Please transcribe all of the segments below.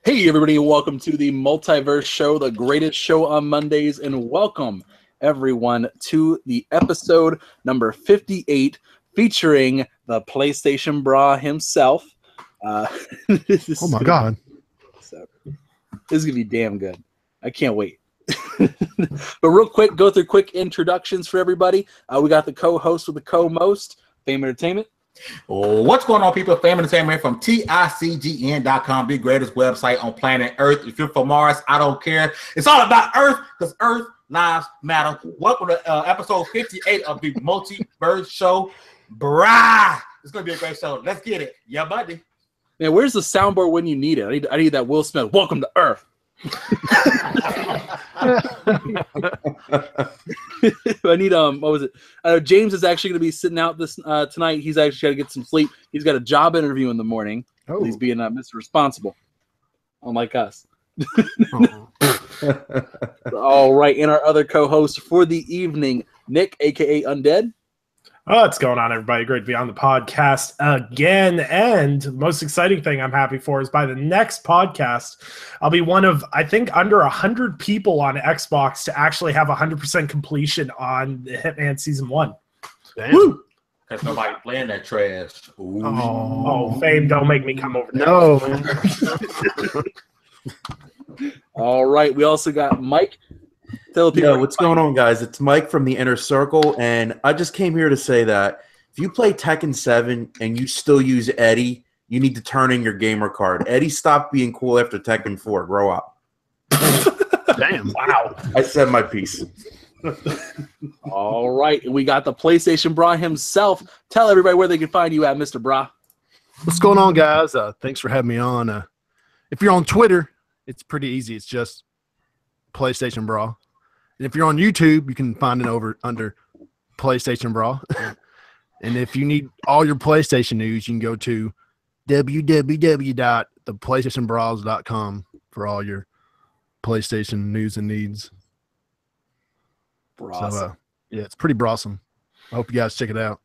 Hey everybody, and welcome to the Multiverse Show, the greatest show on Mondays, and welcome everyone to the episode number 58 featuring the PlayStation Brah himself. Oh my God. So, this is going to be damn good. I can't wait. But real quick, go through quick introductions for everybody. We got the co-host with the co-most, Fame Entertainment. What's going on, people? Fame Entertainment from TICGN.com, the greatest website on planet Earth. If you're from Mars, I don't care. It's all about Earth because Earth lives matter. Welcome to episode 58 of the Multiverse Show. Brah! It's going to be a great show. Let's get it. Yeah, buddy. Man, where's the soundboard when you need it? I need that Will Smith. Welcome to Earth. I need what was it? James is actually going to be sitting out this tonight. He's actually got to get some sleep. He's got a job interview in the morning. Oh. He's being Mr. Responsible, unlike us. All right, and our other co-host for the evening, Nick, aka Undead. Oh, what's going on, everybody? Great to be on the podcast again. And most exciting thing I'm happy for is by the next podcast, I'll be one of, I think, under 100 people on Xbox to actually have 100% completion on the Hitman Season 1. Damn. Woo! Because nobody playing that trash. Ooh. Oh, Fame, don't make me come over there. No. All right, we also got Mike. Yo, what's going on, guys? It's Mike from the Inner Circle, and I just came here to say that if you play Tekken 7 and you still use Eddie, you need to turn in your gamer card. Eddie stopped being cool after Tekken 4. Grow up. Damn. Wow. I said my piece. All right, and we got the PlayStation Brah himself. Tell everybody where they can find you at, Mr. Brah. What's going on, guys? Thanks for having me on. If you're on Twitter, it's pretty easy. It's just PlayStation Brah. And if you're on YouTube, you can find it over under PlayStation Brah. And if you need all your PlayStation news, you can go to www.theplaystationbras.com for all your PlayStation news and needs. So, yeah, it's pretty brawsome. I hope you guys check it out.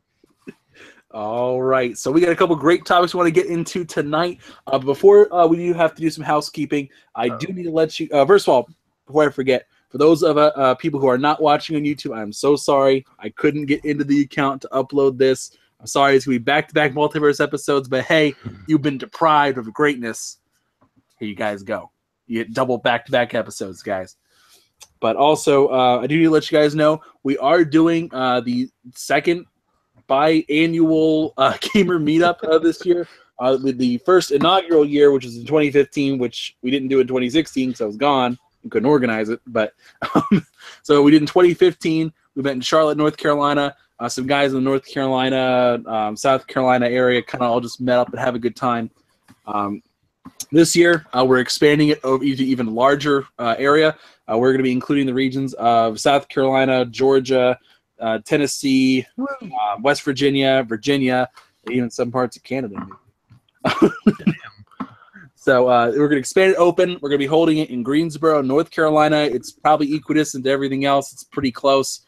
All right, so we got a couple great topics we want to get into tonight. Before we do have to do some housekeeping, I do need to let you first of all, before I forget, for those of people who are not watching on YouTube, I'm so sorry. I couldn't get into the account to upload this. I'm sorry. It's going to be back-to-back Multiverse episodes, but hey, you've been deprived of greatness. Here you guys go. You get double back-to-back episodes, guys. But also, I do need to let you guys know, we are doing the second biannual gamer meetup this year. With the first inaugural year, which was in 2015, which we didn't do in 2016 because I was gone. We couldn't organize it, but so we did in 2015. We met in Charlotte, North Carolina. Some guys in the North Carolina, South Carolina area kind of all just met up and have a good time. This year, we're expanding it over to even larger area. We're going to be including the regions of South Carolina, Georgia, Tennessee, West Virginia, and even some parts of Canada. So we're going to expand it open. We're going to be holding it in Greensboro, North Carolina. It's probably equidistant to everything else. It's pretty close.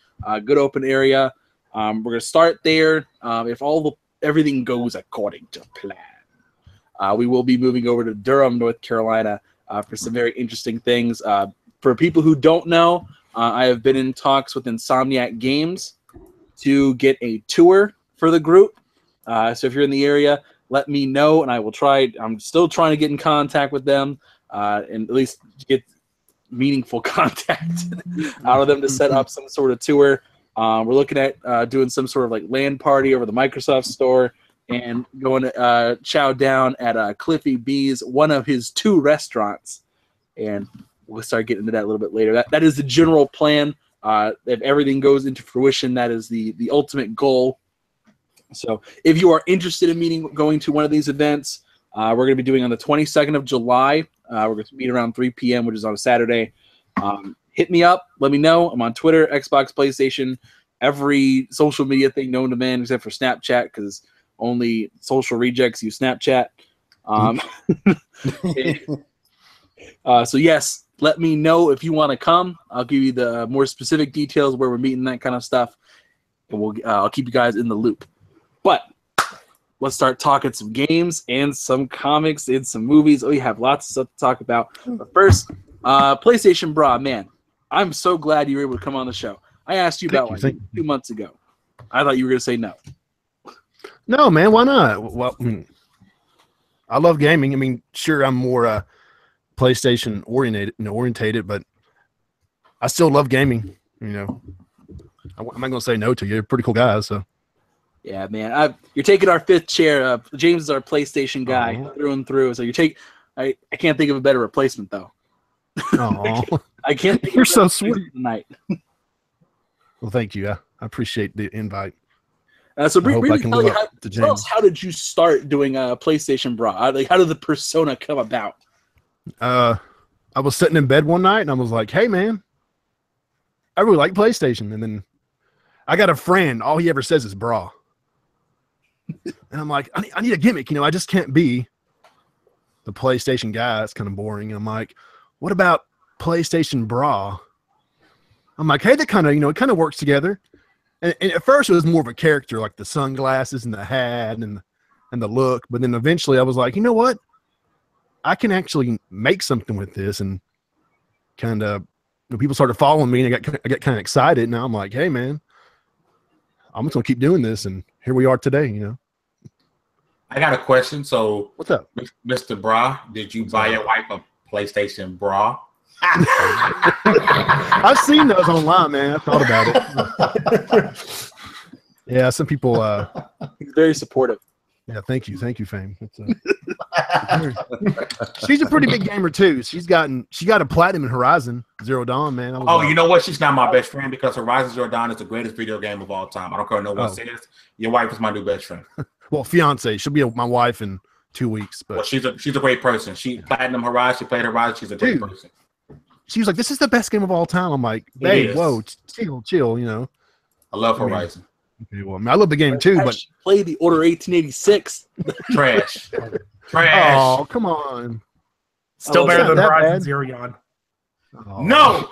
Good open area. We're going to start there. If everything goes according to plan, we will be moving over to Durham, North Carolina for some very interesting things. For people who don't know, I have been in talks with Insomniac Games to get a tour for the group. So if you're in the area, let me know, and I will try. I'm still trying to get in contact with them and at least get meaningful contact out of them to set up some sort of tour. We're looking at doing some sort of like LAN party over the Microsoft store and going to chow down at Cliffy B's, one of his 2 restaurants. And we'll start getting into that a little bit later. That is the general plan. If everything goes into fruition, that is the ultimate goal. So if you are interested in going to one of these events, we're going to be doing on the 22nd of July. We're going to meet around 3 p.m., which is on a Saturday. Hit me up. Let me know. I'm on Twitter, Xbox, PlayStation, every social media thing known to man except for Snapchat because only social rejects use Snapchat. So, yes, let me know if you want to come. I'll give you the more specific details where we're meeting, that kind of stuff. And I'll keep you guys in the loop. But let's start talking some games and some comics and some movies. We have lots of stuff to talk about. But first, PlayStation Brah, man, I'm so glad you were able to come on the show. I asked you about 2 months ago. I thought you were going to say no. No, man, why not? Well, I love gaming. I mean, sure, I'm more PlayStation orientated, but I still love gaming. You know, I'm not going to say no to you. You're pretty cool guys, so. Yeah, man, you're taking our fifth chair. James is our PlayStation guy through and through. So I can't think of a better replacement though. Oh, I can't. Think you're so sweet tonight. Well, thank you. I appreciate the invite. So briefly tell us how did you start doing PlayStation Brah? Like, how did the persona come about? I was sitting in bed one night and I was like, "Hey, man, I really like PlayStation." And then I got a friend. All he ever says is "Brah," and I'm like, I need a gimmick. You know, I just can't be the PlayStation guy. It's kind of boring. And I'm like, what about PlayStation Brah? I'm like, hey, that kind of, it kind of works together. And at first it was more of a character, like the sunglasses and the hat and the look. But then eventually I was like, you know what? I can actually make something with this. And kind of, people started following me and I got kind of excited. Now I'm like, hey, man, I'm just going to keep doing this. And here we are today, I got a question. So what's up, Mr. Brah? Did you buy your wife a PlayStation Brah? I've seen those online, man. I thought about it. Yeah, some people. He's very supportive. Yeah, thank you, Fame. She's a pretty big gamer too. She got a platinum in Horizon Zero Dawn, man. You know what? She's not my best friend because Horizon Zero Dawn is the greatest video game of all time. I don't care what no one says. Your wife is my new best friend. Well, fiance. She'll be my wife in 2 weeks. But well, she's a great person. She platinum Horizon. She played Horizon. She's a great person. She was like, "This is the best game of all time." I'm like, "Babe, whoa, chill." I love Horizon. Okay, well, I love the game too, but play the Order 1886. Trash. Oh, come on. Still better than Horizon Zero Dawn. Oh. No. All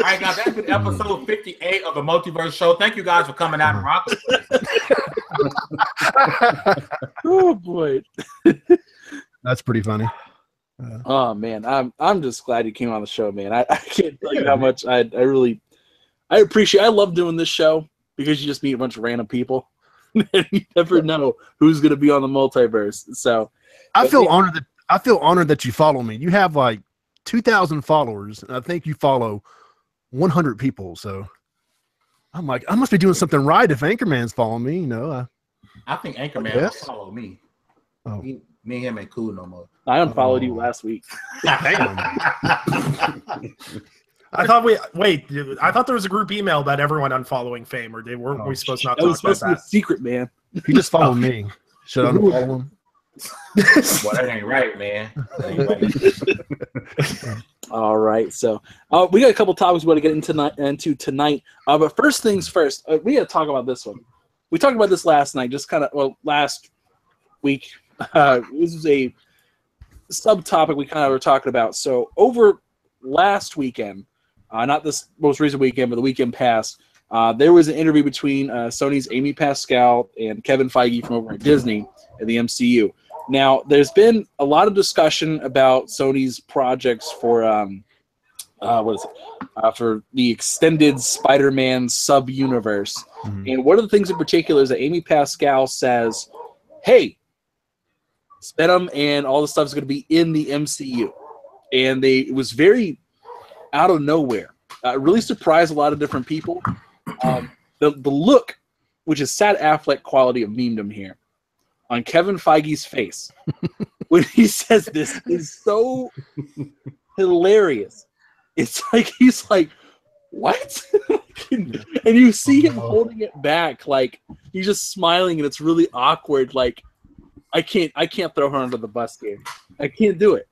right, guys, that's been episode 58 of the Multiverse Show. Thank you guys for coming out and rocking. Oh boy, that's pretty funny. Oh man, I'm just glad you came on the show, man. I can't tell you how much I appreciate. I love doing this show because you just meet a bunch of random people, and you never know who's going to be on the Multiverse. So I feel honored that you follow me. You have like 2,000 followers, and I think you follow 100 people. So I'm like, I must be doing something right if Anchorman's following me. I think Anchorman will follow me. Oh. Me and him ain't cool no more. I unfollowed you last week. Damn. I thought there was a group email that everyone unfollowing Fame, or weren't we supposed not to talk about that? That was a secret, man. He just followed me. Should I unfollow him? Well, that ain't right, man. That ain't right. All right, so we got a couple topics we want to get into tonight. But first things first, we got to talk about this one. We talked about this last night, last week. This is a subtopic we kind of were talking about. So over last weekend, not this most recent weekend, but the weekend past, there was an interview between Sony's Amy Pascal and Kevin Feige from over at Disney and the MCU. Now, there's been a lot of discussion about Sony's projects for for the extended Spider-Man sub-universe. Mm-hmm. And one of the things in particular is that Amy Pascal says, hey, Venom and all the stuff is going to be in the MCU. And it was very out of nowhere. It really surprised a lot of different people. The look, which is Sad Affleck quality of memedom here, on Kevin Feige's face when he says this is so hilarious. It's like he's like, what? And you see him holding it back, like he's just smiling, and it's really awkward. Like, I can't throw her under the bus game. I can't do it.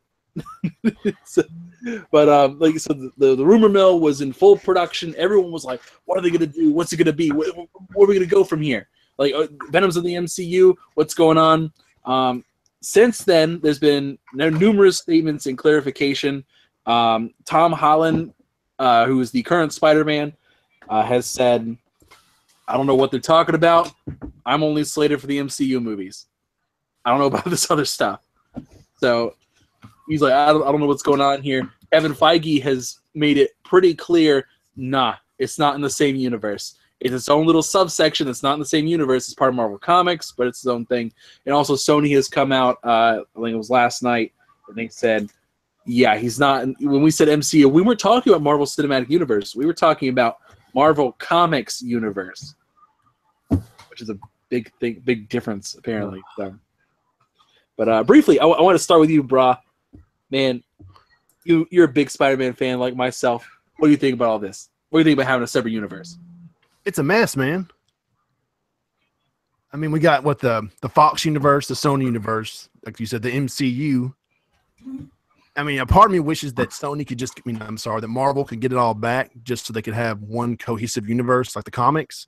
The rumor mill was in full production. Everyone was like, what are they gonna do? What's it gonna be? Where are we gonna go from here? Like, Venom's in the MCU. What's going on? Since then, there's been numerous statements and clarification. Tom Holland, who is the current Spider-Man, has said, I don't know what they're talking about. I'm only slated for the MCU movies. I don't know about this other stuff. So he's like, I don't know what's going on here. Kevin Feige has made it pretty clear, nah, it's not in the same universe. It's its own little subsection that's not in the same universe. It's part of Marvel Comics, but it's its own thing. And also Sony has come out, I think it was last night, and they said, yeah, he's not. When we said MCU, we weren't talking about Marvel Cinematic Universe. We were talking about Marvel Comics Universe, which is a big thing, big difference, apparently. So. But briefly, I want to start with you, Brah. Man, you're a big Spider-Man fan like myself. What do you think about all this? What do you think about having a separate universe? It's a mess, man. I mean, we got what the Fox universe, the Sony universe, like you said, the MCU. I mean, a part of me wishes that Sony could just, that Marvel could get it all back just so they could have one cohesive universe like the comics.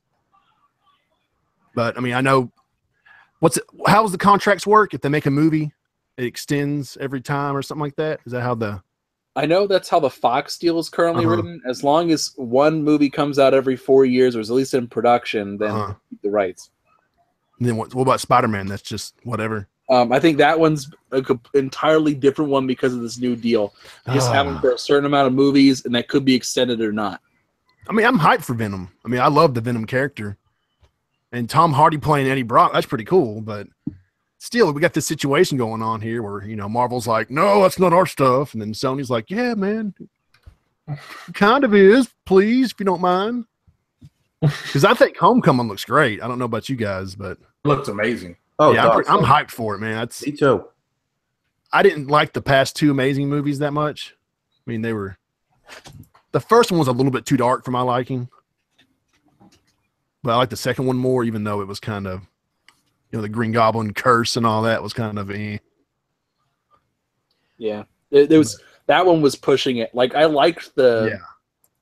But I mean, I know how does the contracts work? If they make a movie, it extends every time or something like that. Is that how I know that's how the Fox deal is currently written. As long as one movie comes out every 4 years or is at least in production, then keep the rights. And then what about Spider-Man? That's just whatever. I think that one's an entirely different one because of this new deal. Just having for a certain amount of movies, and that could be extended or not. I mean, I'm hyped for Venom. I mean, I love the Venom character. And Tom Hardy playing Eddie Brock, that's pretty cool. But still, we got this situation going on here where, Marvel's like, no, that's not our stuff. And then Sony's like, yeah, man, it kind of is, please, if you don't mind. Because I think Homecoming looks great. I don't know about you guys, but It looks amazing. Oh, yeah, I'm hyped for it, man. Me too. I didn't like the past two Amazing movies that much. I mean, the first one was a little bit too dark for my liking. But I like the second one more, even though it was kind of, the Green Goblin curse and all that was kind of Yeah, that one was pushing it. Like I liked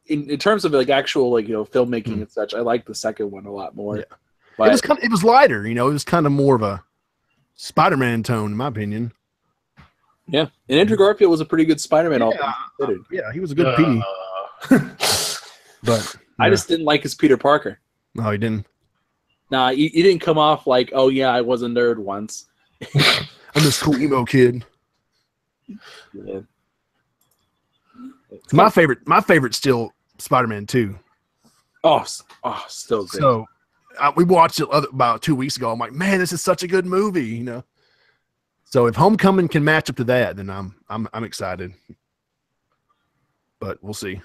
in terms of like actual filmmaking and such. I liked the second one a lot more. Yeah. But it was lighter, it was kind of more of a Spider-Man tone, in my opinion. Yeah, and Andrew Garfield was a pretty good Spider-Man. All things considered. Yeah, he was a good P. But I just didn't like his Peter Parker. No, he didn't. Nah, he didn't come off like, oh yeah, I was a nerd once. I'm this cool emo kid. Yeah. My favorite's still Spider-Man 2. Oh, still good. So we watched it about 2 weeks ago. I'm like, man, this is such a good movie, So if Homecoming can match up to that, then I'm excited. But we'll see.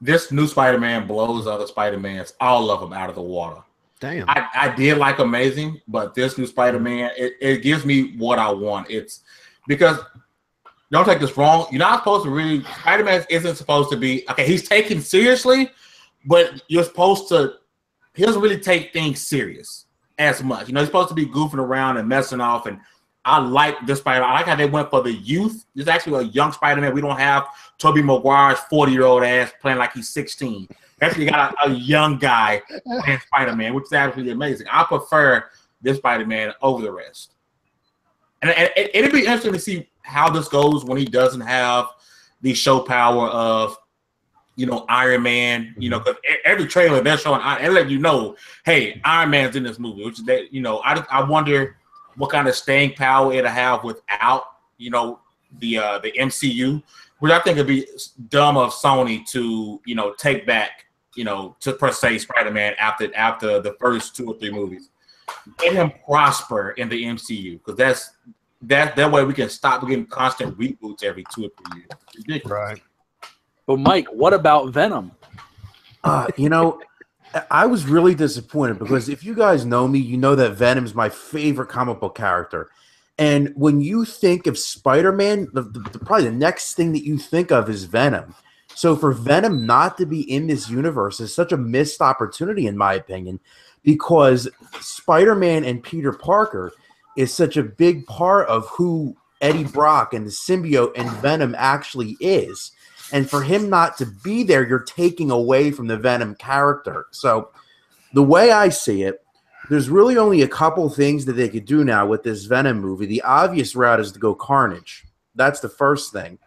This new Spider-Man blows other Spider-Mans, all of them, out of the water. Damn. I did like Amazing, but this new Spider-Man, it gives me what I want. It's because, don't take this wrong, you're not supposed to really, Spider-Man isn't supposed to be, okay, he's taken seriously, but he doesn't really take things serious as much. He's supposed to be goofing around and messing off, and I like this Spider-Man. I like how they went for the youth. There's actually a young Spider-Man. We don't have Tobey Maguire's 40-year-old ass playing like he's 16. Actually got a young guy playing Spider-Man, which is absolutely amazing. I prefer this Spider-Man over the rest. And it'd be interesting to see how this goes when he doesn't have the show power of, Iron Man, because every trailer they're showing, and let hey, Iron Man's in this movie, which is that, I wonder what kind of staying power it'll have without, the MCU, which I think would be dumb of Sony to, take back, to per se Spider-Man after the first 2 or 3 movies. Let him prosper in the MCU, because that way we can stop getting constant reboots every 2 or 3 years. It's ridiculous. Right. But Mike, what about Venom? I was really disappointed because if you guys know me, you know that Venom's my favorite comic book character. And when you think of Spider-Man, probably the next thing that you think of is Venom. So for Venom not to be in this universe is such a missed opportunity, in my opinion, because Spider-Man and Peter Parker is such a big part of who Eddie Brock and the symbiote and Venom actually is. And for him not to be there, you're taking away from the Venom character. So the way I see it, there's really only a couple things that they could do now with this Venom movie. The obvious route is to go Carnage. That's the first thing.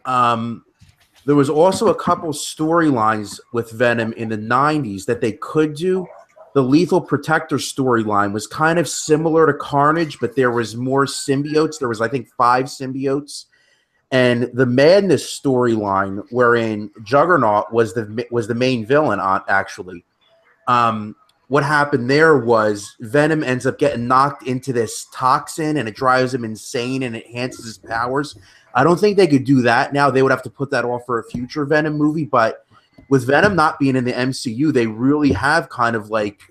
There was also a couple storylines with Venom in the 90s that they could do, the Lethal Protector storyline was kind of similar to Carnage, but there was more symbiotes. There was, I think, 5 symbiotes. And the Madness storyline, wherein Juggernaut was the main villain, actually. What happened there was Venom ends up getting knocked into this toxin, and it drives him insane, and it enhances his powers. I don't think they could do that now. They would have to put that off for a future Venom movie, but with Venom not being in the MCU, they really have kind of like,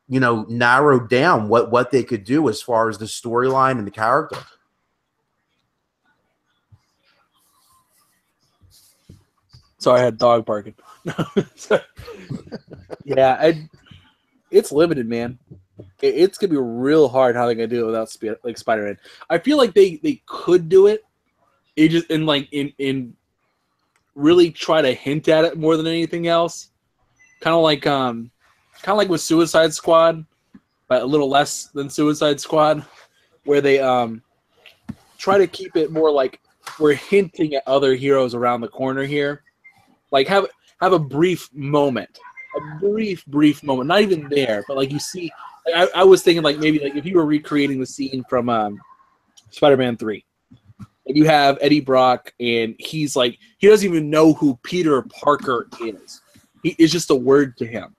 you know, narrowed down what they could do as far as the storyline and the character. Sorry, I had dog barking. Yeah, it's limited, man. It's gonna be real hard how they're gonna do it without Spider-Man. I feel like they could do it. It just in really try to hint at it more than anything else. Kind of like with Suicide Squad, but a little less than Suicide Squad, where they try to keep it more like we're hinting at other heroes around the corner here. Like have a brief moment, not even there, but like you see. Like I was thinking like maybe like if you were recreating the scene from Spider-Man 3, and you have Eddie Brock, and he's like he doesn't even know who Peter Parker is. It's just a word to him.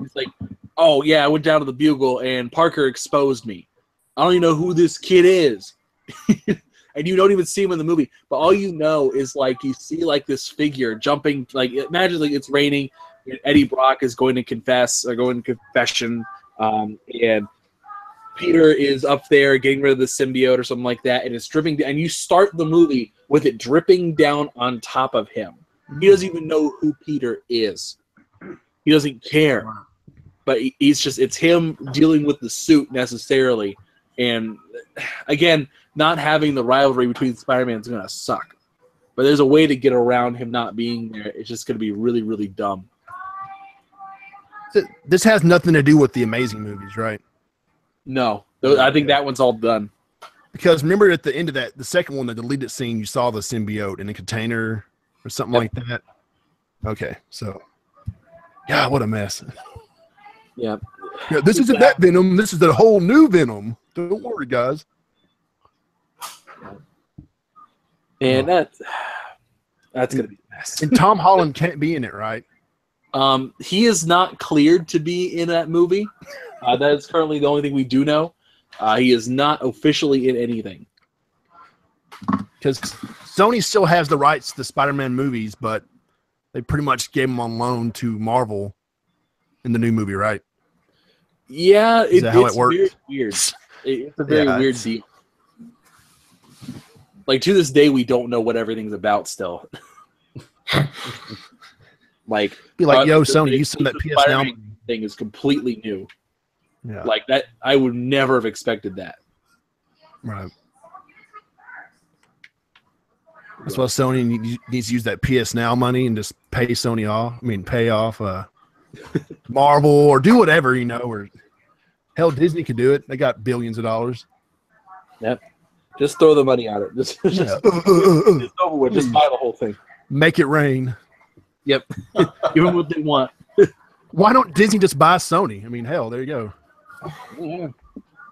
It's like, oh yeah, I went down to the Bugle and Parker exposed me. I don't even know who this kid is. And you don't even see him in the movie, but all you know is like you see like this figure jumping. Like imagine like it's raining, and Eddie Brock is going to confess or going to confession, and Peter is up there getting rid of the symbiote or something like that, and it's dripping. And you start the movie with it dripping down on top of him. He doesn't even know who Peter is. He doesn't care, but it's him dealing with the suit necessarily, and again. Not having the rivalry between Spider-Man is going to suck. But there's a way to get around him not being there. It's just going to be really, really dumb. This has nothing to do with the Amazing movies, right? No. I think that one's all done. Because remember at the end of that, the second one, the deleted scene, you saw the symbiote in a container or something like that? Okay, so. Yeah, what a mess. Yeah. This isn't that Venom. This is the whole new Venom. Don't worry, guys. And that's gonna be a mess. And Tom Holland can't be in it, right? He is not cleared to be in that movie. That is currently the only thing we do know. He is not officially in anything. Because Sony still has the rights to the Spider-Man movies, but they pretty much gave them on loan to Marvel in the new movie, right? Yeah, is that how it works? Weird. It's a very weird deal. Like, to this day, we don't know what everything's about still. Like, be like, yo, Sony, you send that PS Now thing is completely new. Yeah. Like, that, I would never have expected that. Right. That's why Sony needs to use that PS Now money and just pay Sony off. I mean, pay off Marvel or do whatever, you know, or hell, Disney could do it. They got billions of dollars. Yep. Just throw the money at it. Just over with. Just buy the whole thing. Make it rain. Yep. Give them what they want. Why don't Disney just buy Sony? I mean, hell, there you go. Yeah.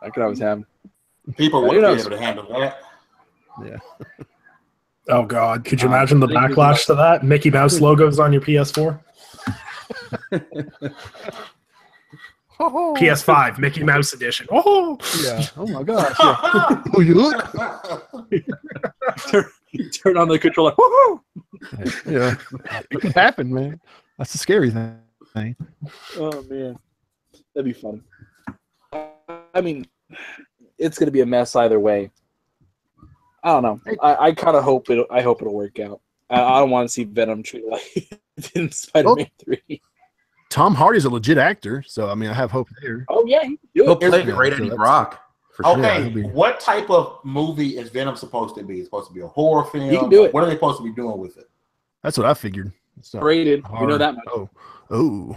I could always have them. People would be able to handle that. Yeah. Oh, God. Could you imagine the backlash to that? Mickey Mouse logos on your PS4? PS5, Mickey Mouse edition. Oh, yeah. Oh, my gosh. Yeah. Oh, you look. Turn on the controller. Woohoo! Yeah. It could happen, man. That's the scary thing. Oh, man. That'd be fun. I mean, it's going to be a mess either way. I don't know. I kind of hope it'll work out. I don't want to see Venom treated like in Spider-Man 3. Tom Hardy's a legit actor, so I mean, I have hope there. Oh yeah, he'll play great Eddie Brock. For okay, sure. What type of movie is Venom supposed to be? It's supposed to be a horror film. He can do it. What are they supposed to be doing with it? That's what I figured. Rated, you know that much. Oh.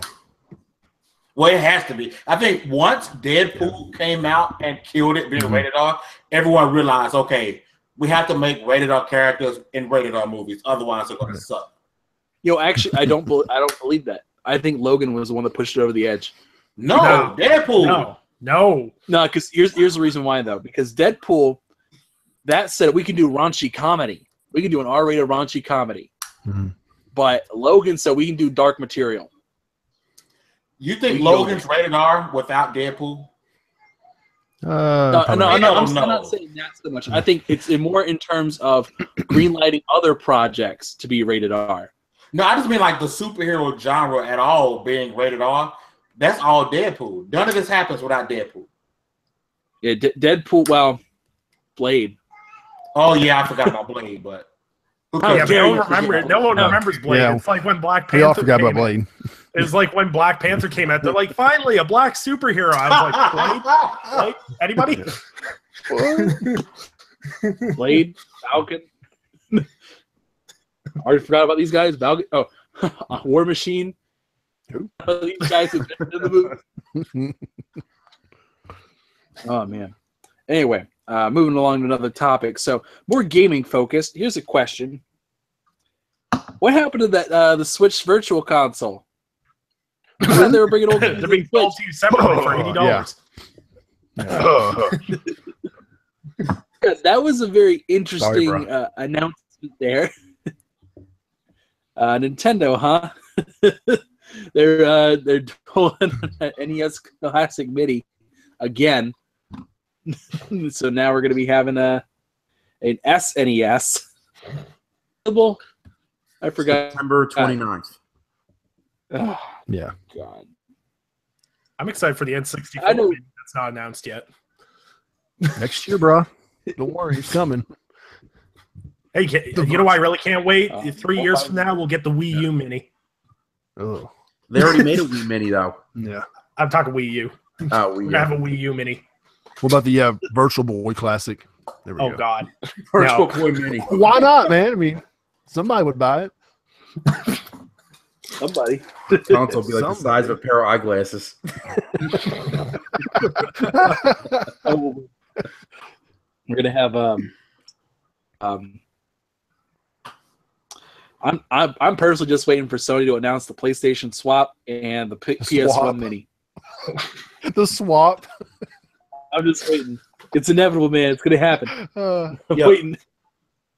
Well, it has to be. I think once Deadpool came out and killed it, being rated R, everyone realized, okay, we have to make rated R characters in rated R movies, otherwise they're going to suck. Actually, I don't believe that. I think Logan was the one that pushed it over the edge. No, Deadpool. No. Because here's the reason why, though. Because Deadpool, that said, we can do raunchy comedy. We can do an R-rated raunchy comedy. Mm-hmm. But Logan said we can do dark material. You think Logan's rated R without Deadpool? No, I'm not saying that so much. I think it's more in terms of greenlighting other projects to be rated R. No, I just mean like the superhero genre at all being rated R. That's all Deadpool. None of this happens without Deadpool. Yeah, Deadpool. Well, Blade. Oh yeah, I forgot about Blade, but no one remembers Blade. Yeah. It's like when Black Panther. We all forgot about Blade. It was like when Black Panther came out. They're like, finally, a black superhero. I was like, Blade? Anybody? Blade, Falcon. Already forgot about these guys. Falcon. Oh, War Machine. Who? These guys have been in the movie. Oh man. Anyway, moving along to another topic. So more gaming focused. Here's a question: what happened to that the Switch Virtual Console? When they were bringing old, they're being sold to you separately for $80. Yeah, that was a very interesting announcement there. Nintendo, huh? They're pulling NES Classic Mini again. So now we're going to be having an SNES. I forgot. September 29th. Oh, yeah. God. I'm excited for the N64. I know that's not announced yet. Next year, bro. Don't worry, it's coming. Hey, you know why I really can't wait? 3 years from now, we'll get the Wii U Mini. Oh, they already made a Wii Mini though. Yeah, I'm talking Wii U. Oh, We're gonna have a Wii U Mini. What about the Virtual Boy Classic? There we go. Oh God, Virtual Boy Mini. Why not, man? I mean, somebody would buy it. Somebody. Console will be like the size of a pair of eyeglasses. We're gonna have I'm personally just waiting for Sony to announce the PlayStation Swap and the PS1 Mini. The swap. I'm just waiting. It's inevitable, man. It's gonna happen. I'm waiting.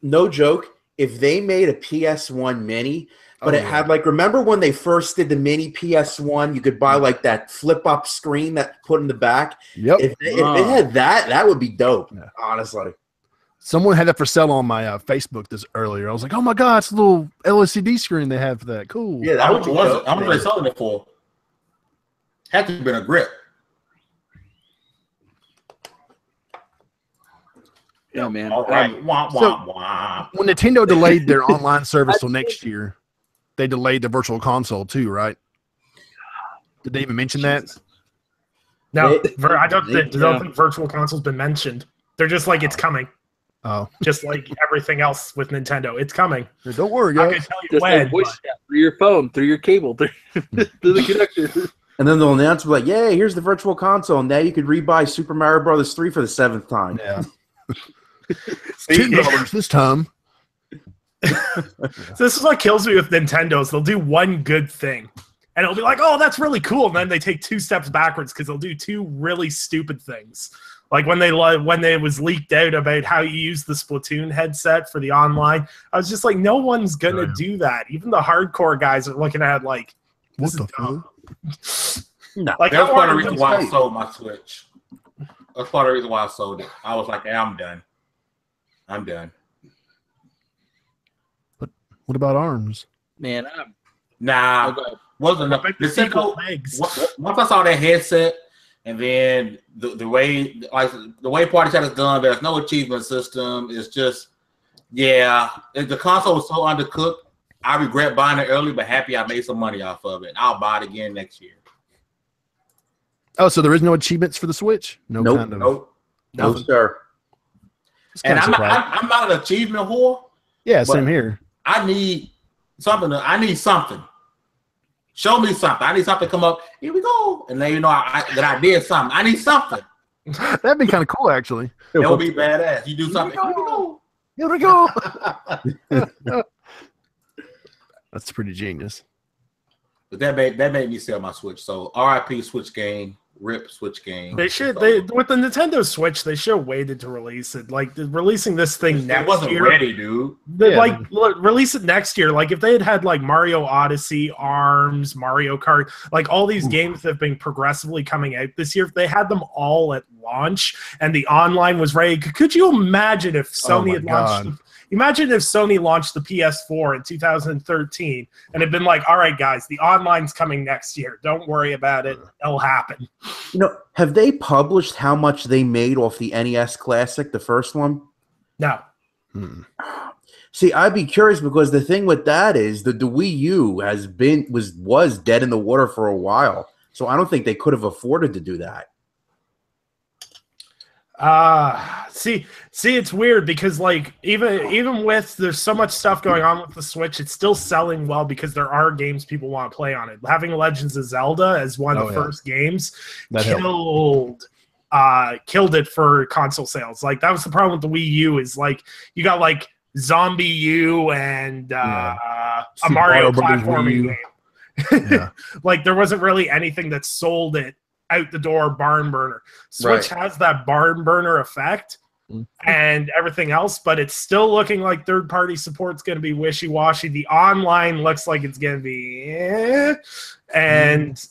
No joke. If they made a PS1 Mini, but it had like, remember when they first did the mini PS1, you could buy like that flip up screen that put in the back. Yep. If it had that would be dope. Yeah. Honestly. Someone had that for sale on my Facebook this earlier. I was like, oh my God, it's a little LCD screen they have for that. Cool. Yeah, that was it. How much are they selling it for? Had to have been a grip. Yeah, man. All right. When Nintendo delayed their online service till next year, they delayed the Virtual Console too, right? Did they even mention that? No, I don't think Virtual Console's been mentioned. They're just like, it's coming. Oh, just like everything else with Nintendo, it's coming. Yeah, don't worry, guys. I can tell you just when. Like voice chat through your phone, through your cable, through the connector. And then they'll announce like, "Yeah, here's the Virtual Console. Now you could rebuy Super Mario Brothers 3 for the 7th time." Yeah. $10 this time. So this is what kills me with Nintendo's. They'll do one good thing, and it'll be like, "Oh, that's really cool," and then they take 2 steps backwards because they'll do 2 really stupid things. Like when it was leaked out about how you use the Splatoon headset for the online, I was just like, no one's gonna do that. Even the hardcore guys are looking at it like, what the fuck? No, like, that's part of the reason why I sold my Switch. That's part of the reason why I sold it. I was like, hey, I'm done. But what about ARMS? Man, wasn't enough. The sequel, once I saw that headset, and then the way Party Chat is done, there's no achievement system. It's just, the console was so undercooked. I regret buying it early, but happy I made some money off of it. I'll buy it again next year. Oh, so there is no achievements for the Switch? Nope, sir. And I'm not an achievement whore. Yeah, same here. I need something. Show me something. I need something to come up. Here we go. And then that I did something. I need something. That'd be kind of cool, actually. That would be badass. You do something. Here we go. That's pretty genius. But that made me sell my Switch. So RIP Switch game, RIP Switch game. They should with the Nintendo Switch, they should have waited to release it. Like releasing this thing next year. It wasn't ready, dude. Release it next year. Like if they had like Mario Odyssey, ARMS, Mario Kart, like all these games that have been progressively coming out this year, if they had them all at launch and the online was ready, could you imagine if Sony had launched? Imagine if Sony launched the PS4 in 2013 and had been like, all right, guys, the online's coming next year. Don't worry about it. It'll happen. You know, have they published how much they made off the NES Classic, the first one? No. See, I'd be curious because the thing with that is that the Wii U was dead in the water for a while. So I don't think they could have afforded to do that. See, it's weird because like even with there's so much stuff going on with the Switch, it's still selling well because there are games people want to play on it. Having Legends of Zelda as one of the first games killed it for console sales. Like that was the problem with the Wii U is like you got like Zombie U and a Mario platforming game. Like there wasn't really anything that sold it out the door barn burner. Switch has that barn burner effect and everything else, but it's still looking like third-party support's going to be wishy-washy. The online looks like it's going to be and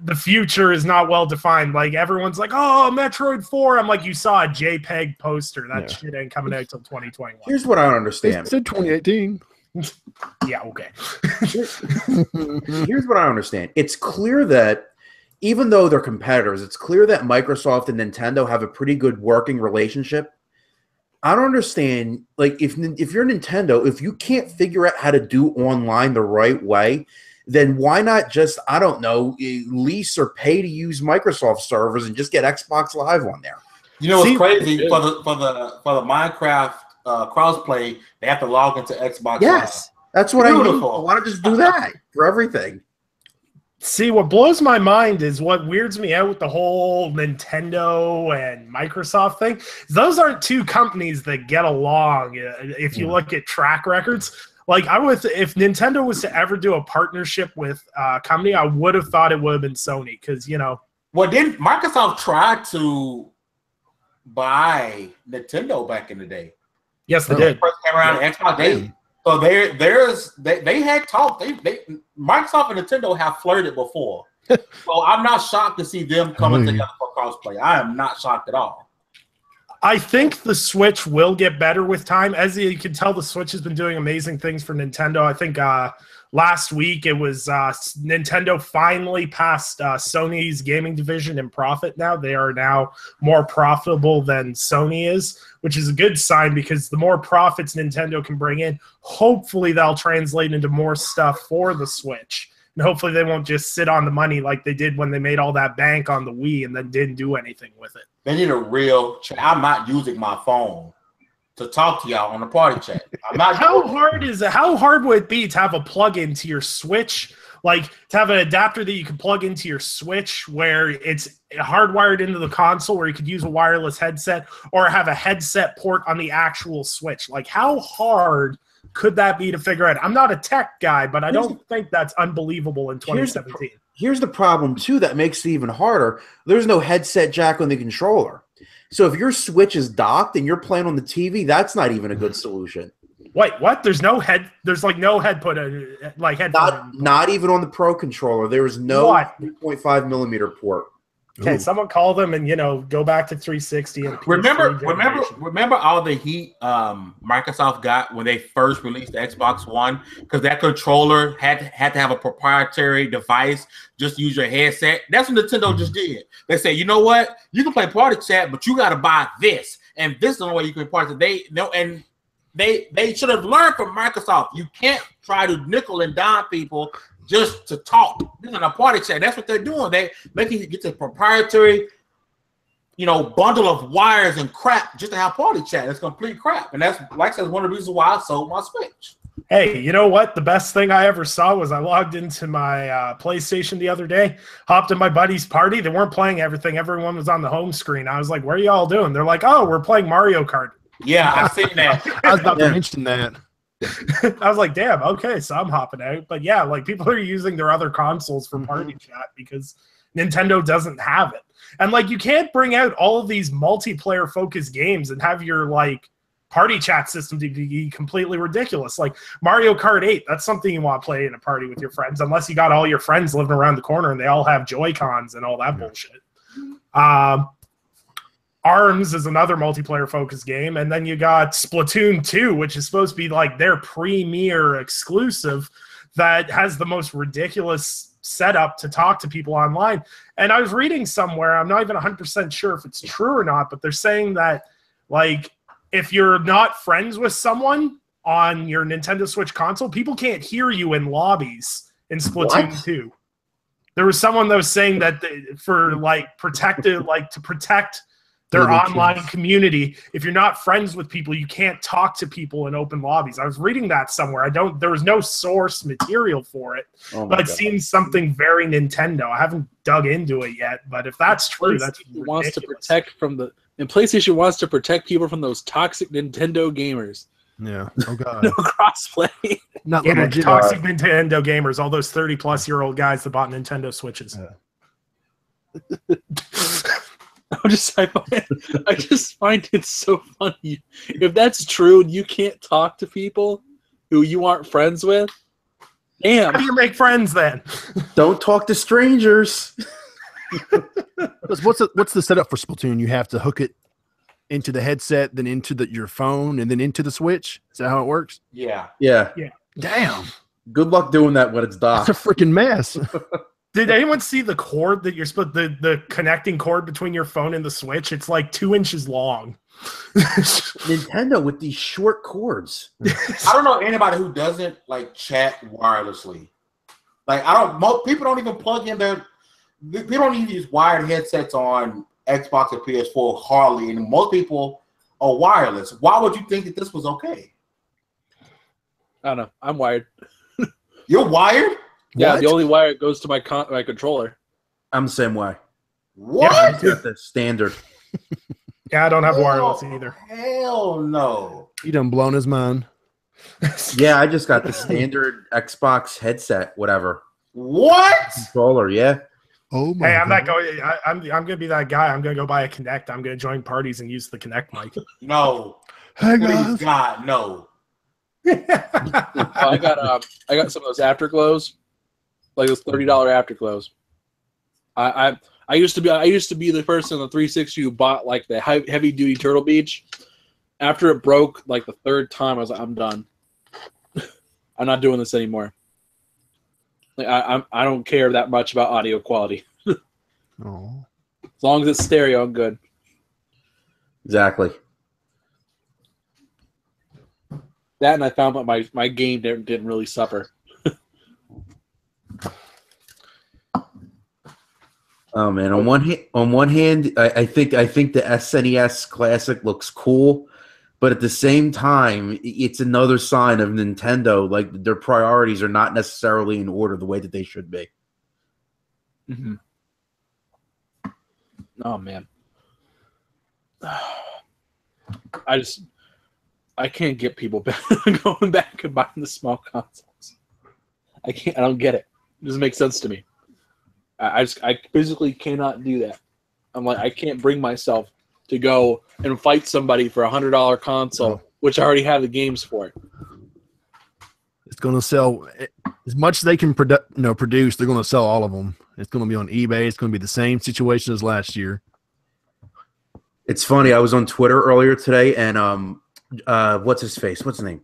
the future is not well defined. Like everyone's like, oh, Metroid 4. I'm like, you saw a JPEG poster. That shit ain't coming out till 2021. Here's what I don't understand. It said 2018. Yeah, okay. Here's what I don't understand. It's clear that even though they're competitors, it's clear that Microsoft and Nintendo have a pretty good working relationship. I don't understand, like, if you're Nintendo, if you can't figure out how to do online the right way, then why not just, I don't know, lease or pay to use Microsoft servers and just get Xbox Live on there? You know what's crazy? For the Minecraft crossplay, they have to log into Xbox Live. That's what I mean. Why not just do that for everything? See, what blows my mind is what weirds me out with the whole Nintendo and Microsoft thing. Those aren't two companies that get along. If you look at track records, like if Nintendo was to ever do a partnership with a company, I would have thought it would have been Sony because Well, didn't Microsoft try to buy Nintendo back in the day? Yes, they did. First came around Xbox. So they had talk. Microsoft and Nintendo have flirted before. So I'm not shocked to see them coming together for crossplay. I am not shocked at all. I think the Switch will get better with time. As you can tell, the Switch has been doing amazing things for Nintendo. I think last week it was Nintendo finally passed Sony's gaming division in profit now. They are now more profitable than Sony is, which is a good sign because the more profits Nintendo can bring in, hopefully that'll translate into more stuff for the Switch. And hopefully they won't just sit on the money like they did when they made all that bank on the Wii and then didn't do anything with it. They need a real chat. I'm not using my phone to talk to y'all on the party chat. I'm not. How hard would it be to have a plug-in to your Switch? Like to have an adapter that you can plug into your Switch where it's hardwired into the console where you could use a wireless headset or have a headset port on the actual Switch. Like how hard could that be to figure out? I'm not a tech guy, but I don't think that's unbelievable in 2017. Here's the problem, too, that makes it even harder. There's no headset jack on the controller. So if your Switch is docked and you're playing on the TV, that's not even a good solution. Wait, what? There's no head. There's like no headphone, like headphone. Not even on the Pro controller. There is no 3.5 millimeter port. Okay, someone call them and go back to 360 and remember all the heat Microsoft got when they first released the Xbox One because that controller had to have a proprietary device. Just use your headset. That's what Nintendo just did. They say, you know what? You can play party chat, but you got to buy this, and this is the only way you can party. They should have learned from Microsoft. You can't try to nickel and dime people just to talk. This is a party chat. That's what they're doing. They making you get the proprietary, bundle of wires and crap just to have party chat. It's complete crap. And that's, like I said, one of the reasons why I sold my Switch. Hey, you know what? The best thing I ever saw was I logged into my PlayStation the other day, hopped in my buddy's party. They weren't playing everything. Everyone was on the home screen. I was like, what are y'all doing? They're like, oh, we're playing Mario Kart. Yeah, I've seen that. I was about to mention that. I was like, damn, okay, so I'm hopping out. But yeah, like people are using their other consoles for party chat because Nintendo doesn't have it. And like you can't bring out all of these multiplayer focused games and have your like party chat system to be completely ridiculous. Like Mario Kart 8, that's something you want to play in a party with your friends, unless you got all your friends living around the corner and they all have Joy-Cons and all that bullshit. ARMS is another multiplayer-focused game, and then you got Splatoon 2, which is supposed to be like their premier exclusive that has the most ridiculous setup to talk to people online. And I was reading somewhere, I'm not even 100% sure if it's true or not, but they're saying that, like, if you're not friends with someone on your Nintendo Switch console, people can't hear you in lobbies in Splatoon 2. There was someone that was saying that for, like, to protect their online community, if you're not friends with people, you can't talk to people in open lobbies. I was reading that somewhere. There was no source material for it, but it seems something very Nintendo. I haven't dug into it yet, but if that's true, that's ridiculous. Wants to protect and PlayStation wants to protect people from those toxic Nintendo gamers. Yeah. Oh god. No crossplay. Not Yeah, little toxic Nintendo gamers, all those 30-plus-year-old guys that bought Nintendo Switches. I just find it so funny. If that's true and you can't talk to people who you aren't friends with, damn. How do you make friends then? Don't talk to strangers. What's the setup for Splatoon? You have to hook it into the headset, then into your phone, and then into the Switch. Is that how it works? Yeah. Damn. Good luck doing that when it's docked. That's a freaking mess. Did anyone see the cord that you're supposed the connecting cord between your phone and the Switch? It's like 2 inches long. Nintendo with these short cords. I don't know anybody who doesn't like chat wirelessly. Like people don't even plug in people don't even use wired headsets on Xbox or PS4 hardly, and most people are wireless. Why would you think that this was okay? I don't know. I'm wired. You're wired? Yeah, What? the only wire goes to my controller. I'm the same way. What? I got the standard. Yeah, I don't have wireless either. Hell no. He done blown his mind. Yeah, I just got the standard Xbox headset, whatever. What? Controller, yeah. Oh my Hey, I'm god. not going. I'm gonna be that guy. I'm gonna go buy a Kinect. I'm gonna join parties and use the Kinect mic. No. Hey Please, guys. God, no. I got some of those afterglows, like those $30 afterglows. I used to be the person on the 360 who bought like the heavy duty Turtle Beach. After it broke like the third time, I was like, I'm done. I'm not doing this anymore. Like I don't care that much about audio quality. Oh. As long as it's stereo, I'm good. Exactly. That and I found that my game didn't really suffer. Oh man! On one hand, I think the SNES Classic looks cool, but at the same time, it's another sign of Nintendo. Like their priorities are not necessarily in order the way that they should be. Mm-hmm. Oh man, I can't get people back going back and buying the small consoles. I can't. I don't get it. It doesn't make sense to me. I physically cannot do that. I'm like, I can't bring myself to go and fight somebody for $100 console, which I already have the games for. It's going to sell as much as they can produce. They're going to sell all of them. It's going to be on eBay. It's going to be the same situation as last year. It's funny. I was on Twitter earlier today, and what's his face? What's his name?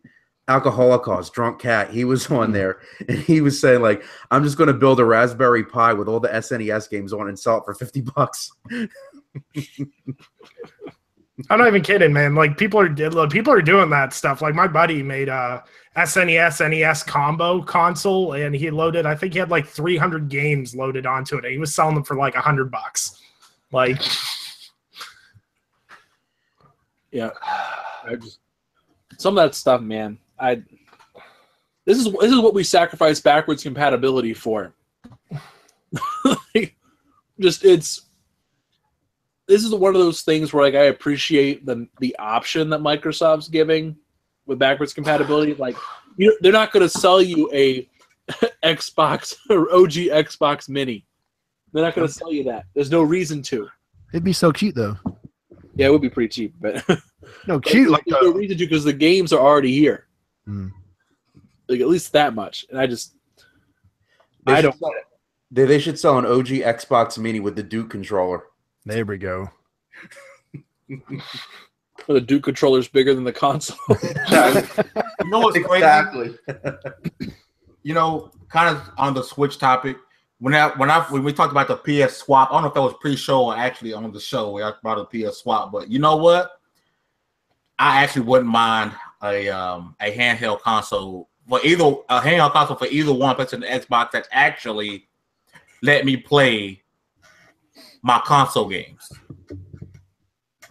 Alcoholicaust, Drunk Cat. He was on there, and he was saying like, "I'm just going to build a Raspberry Pi with all the SNES games on and sell it for $50." I'm not even kidding, man. Like people are doing that stuff. Like my buddy made a SNES NES combo console, and he loaded. I think he had like 300 games loaded onto it. And he was selling them for like $100. Like, yeah, some of that stuff, man. This is what we sacrifice backwards compatibility for. This is one of those things where like I appreciate the option that Microsoft's giving with backwards compatibility. Like, they're not going to sell you a Xbox or OG Xbox Mini. They're not going to sell you that. There's no reason to. It'd be so cute though. Yeah, it would be pretty cheap, but no, cute like there's no reason to because the games are already here. Mm. Like at least that much, and I don't. They should sell an OG Xbox Mini with the Duke controller. There we go. The Duke controller's bigger than the console. You know what's crazy? Exactly. You know, kind of on the Switch topic. When we talked about the PS swap, I don't know if that was pre-show or actually on the show where I brought the PS swap, but you know what? I actually wouldn't mind a handheld console for either one, PlayStation and Xbox that actually let me play my console games.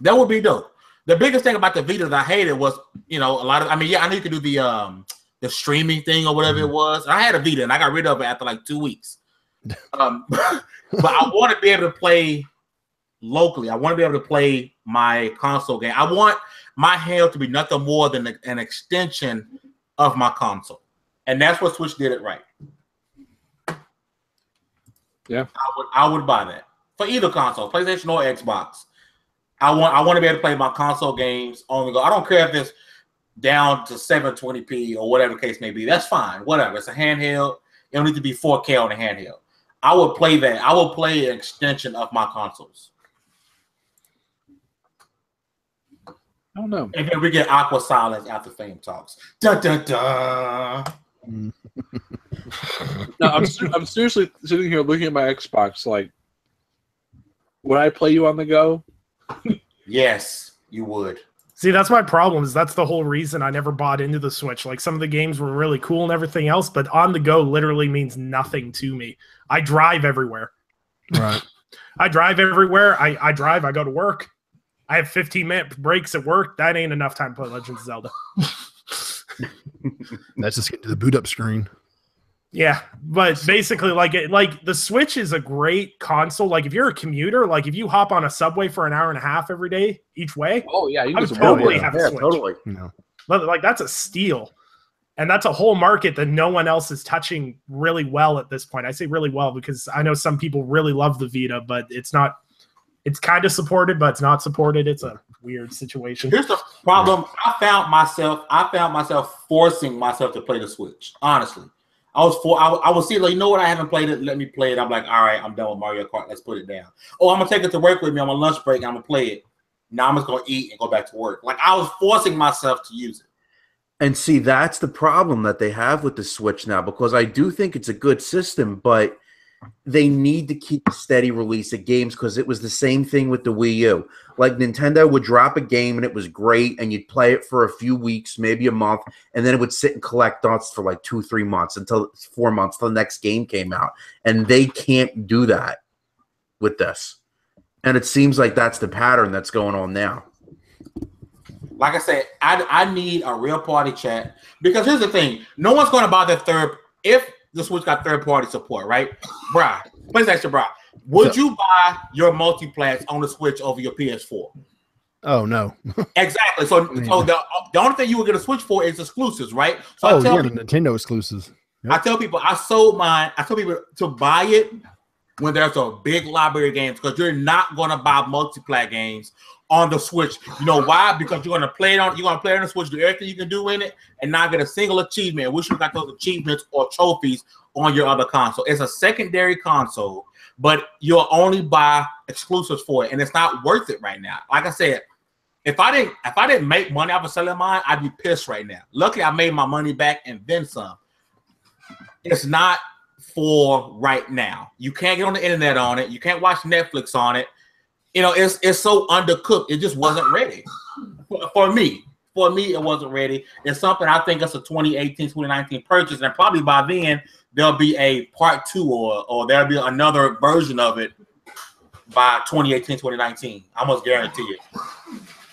That would be dope. The biggest thing about the Vita that I hated was, I know you could do the streaming thing or whatever it was. I had a Vita and I got rid of it after like 2 weeks. But I want to be able to play locally. I want to be able to play my console game. I want my handheld to be nothing more than an extension of my console, and that's what Switch did it right. Yeah, I would buy that for either console, PlayStation or Xbox. I want to be able to play my console games on the go. I don't care if it's down to 720p or whatever the case may be. That's fine. Whatever. It's a handheld. It don't need to be 4K on a handheld. I would play that. I will play an extension of my consoles. I don't know. And then we get awkward silence after Fame talks. Da da da. No, I'm seriously sitting here looking at my Xbox. Like, would I play you on the go? Yes, you would. See, that's my problem. Is that's the whole reason I never bought into the Switch. Like some of the games were really cool and everything else, but on the go literally means nothing to me. I drive everywhere. Right. I drive everywhere. I drive. I go to work. I have 15-minute breaks at work. That ain't enough time to play Legend of Zelda. That's just getting to the boot up screen. Yeah, but basically, like the Switch is a great console. Like if you're a commuter, like if you hop on a subway for an hour and a half every day each way, oh yeah, you I would can totally have a Switch. Totally. No. Like that's a steal, and that's a whole market that no one else is touching really well at this point. I say really well because I know some people really love the Vita, but it's not. It's kind of supported, but it's not supported. It's a weird situation. Here's the problem. I found myself forcing myself to play the Switch. Honestly. I was see, like, you know what? I haven't played it. Let me play it. I'm like, all right, I'm done with Mario Kart. Let's put it down. Oh, I'm gonna take it to work with me on my lunch break. And I'm gonna play it. Now I'm just gonna eat and go back to work. Like I was forcing myself to use it. And see, that's the problem that they have with the Switch now, because I do think it's a good system, but they need to keep a steady release of games because it was the same thing with the Wii U. Like Nintendo would drop a game and it was great, and you'd play it for a few weeks, maybe a month, and then it would sit and collect dots for like 2-3 months until 4 months till the next game came out. And they can't do that with this. And it seems like that's the pattern that's going on now. Like I said, I need a real party chat because here's the thing: no one's going to buy if the Switch got third-party support, right? Brah, PlayStation Brah, would you buy your multiplex on the Switch over your PS4? Oh, no. Exactly. So the only thing you would get a Switch for is exclusives, right? So the Nintendo exclusives. Yep. I tell people I sold mine. I tell people to buy it when there's a big library of games because you're not going to buy multiplayer games on the Switch. You know why? Because you're gonna play it on the Switch, do everything you can do in it, and not get a single achievement. Wish you got those achievements or trophies on your other console. It's a secondary console, but you'll only buy exclusives for it, and it's not worth it right now. Like I said, if I didn't make money off of selling mine, I'd be pissed right now. Luckily, I made my money back and then some. It's not for right now. You can't get on the internet on it. You can't watch Netflix on it. You know, it's so undercooked. It just wasn't ready for me. For me, it wasn't ready. It's something I think it's a 2018, 2019 purchase, and probably by then there'll be a part 2 or there'll be another version of it by 2018, 2019. I almost guarantee it.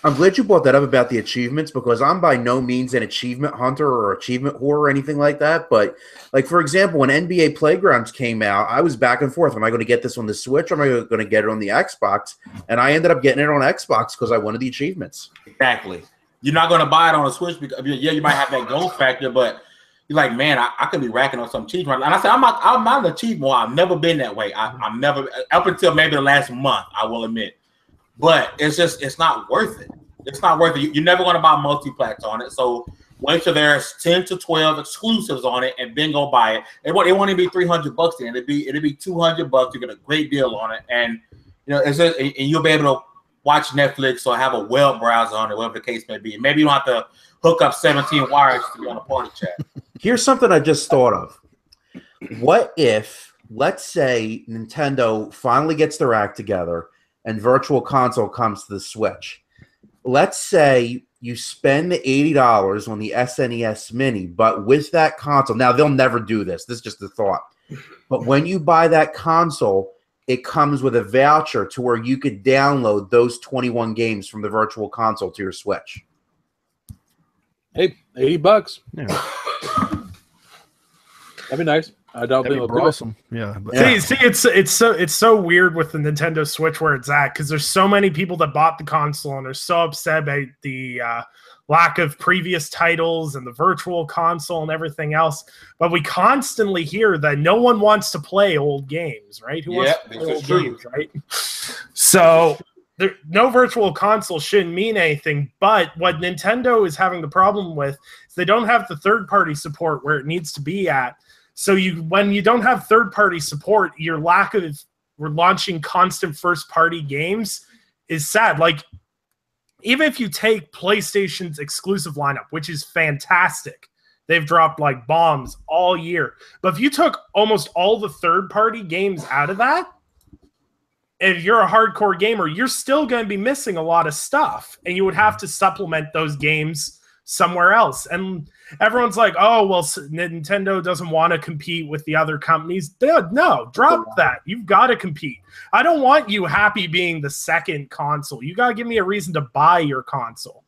I'm glad you brought that up about the achievements because I'm by no means an achievement hunter or achievement whore or anything like that. But, like, for example, when NBA Playgrounds came out, I was back and forth. Am I going to get this on the Switch or am I going to get it on the Xbox? And I ended up getting it on Xbox because I wanted the achievements. Exactly. You're not going to buy it on a Switch because yeah, you might have that gold factor, but you're like, man, I could be racking on some cheap. And I said, I'm not a cheap boy. I've never been that way. I'm never up until maybe the last month. I will admit, but it's not worth it. It's not worth it. You're never going to buy multiplats on it. So wait till there's 10 to 12 exclusives on it, and then go buy it. It won't even be $300 then. It'd be $200. You get a great deal on it, and it's just, and you'll be able to watch Netflix or have a web browser on it, whatever the case may be. Maybe you don't have to hook up 17 wires to be on a party chat. Here's something I just thought of. What if, let's say, Nintendo finally gets their act together and Virtual Console comes to the Switch? Let's say you spend the $80 on the SNES Mini, but with that console, now they'll never do this. This is just a thought. But when you buy that console, it comes with a voucher to where you could download those 21 games from the Virtual Console to your Switch. Hey, $80. Yeah. That'd be nice. I don't think it'll do it. awesome. Yeah. But, See, it's so weird with the Nintendo Switch where it's at, because there's so many people that bought the console and are so upset about the lack of previous titles and the Virtual Console and everything else. But we constantly hear that no one wants to play old games, right? Who wants to play old games, right? So no Virtual Console shouldn't mean anything. But what Nintendo is having the problem with is they don't have the third-party support where it needs to be at. So when you don't have third-party support, your lack of launching constant first-party games is sad. Like, even if you take PlayStation's exclusive lineup, which is fantastic, they've dropped like bombs all year. But if you took almost all the third-party games out of that, if you're a hardcore gamer, you're still going to be missing a lot of stuff, and you would have to supplement those games somewhere else. And everyone's like, oh, well, Nintendo doesn't want to compete with the other companies. Dude, no, drop that. You've got to compete. I don't want you happy being the second console. You got to give me a reason to buy your console.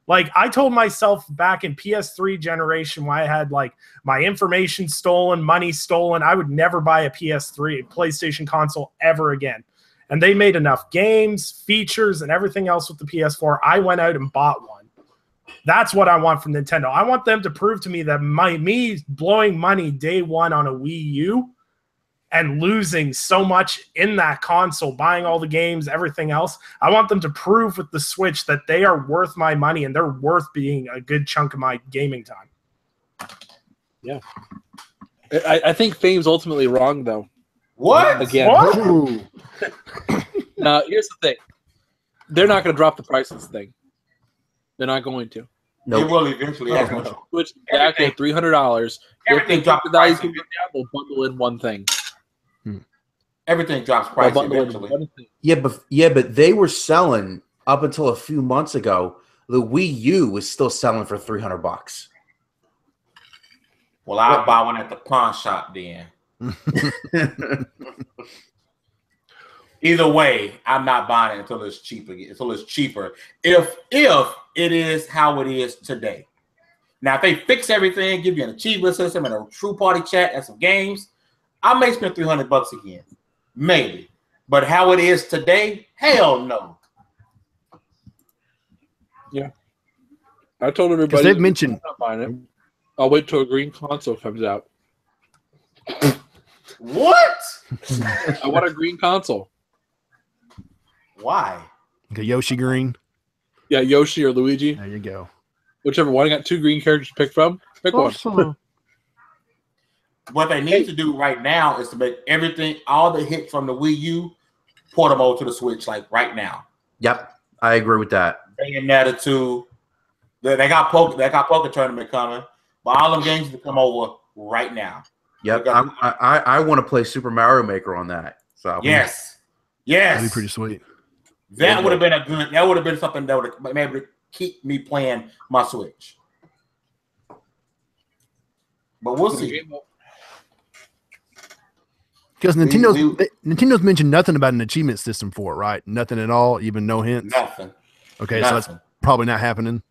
Like, I told myself back in PS3 generation when I had like my information stolen, money stolen, I would never buy a PS3, PlayStation console ever again. And they made enough games, features, and everything else with the PS4. I went out and bought one. That's what I want from Nintendo. I want them to prove to me that me blowing money day one on a Wii U and losing so much in that console, buying all the games, everything else, I want them to prove with the Switch that they are worth my money and they're worth being a good chunk of my gaming time. Yeah. I think Fame's ultimately wrong, though. What? Again. What? Now, here's the thing. They're not going to drop the price of this thing. They're not going to. They will eventually. Which back at $300. Everything drops the value price. can go down, they'll bundle in one thing. Everything drops price They'll bundle in eventually. one thing. Yeah, but they were selling up until a few months ago. The Wii U was still selling for $300. Well, I'll buy one at the pawn shop then. Either way, I'm not buying it until it's cheaper. Until it's cheaper. If it is how it is today. Now, if they fix everything, give you an achievement system and a true party chat and some games, I may spend $300 again, maybe. But how it is today, hell no. Yeah, I told everybody they've mentioned. I'm not buying it. I'll wait till a green console comes out. What? I want a green console. Why? Okay, Yoshi Green. Yeah, Yoshi or Luigi, There you go. whichever one. I got two green characters to pick from. Pick one. Awesome. What they need to do right now is to make everything, all the hits from the Wii U, portable to the Switch, like right now. Yep, I agree with that. Bayonetta 2. They got poker tournament coming, but all them games to come over right now. Yep, I want to play Super Mario Maker on that. So Yes. That'd be pretty sweet. That would have been that would have been something that would have been able to keep me playing my Switch. But we'll see. Because Nintendo's mentioned nothing about an achievement system for it, right? Nothing at all, even no hints. Nothing. Okay, Nothing. so that's probably not happening.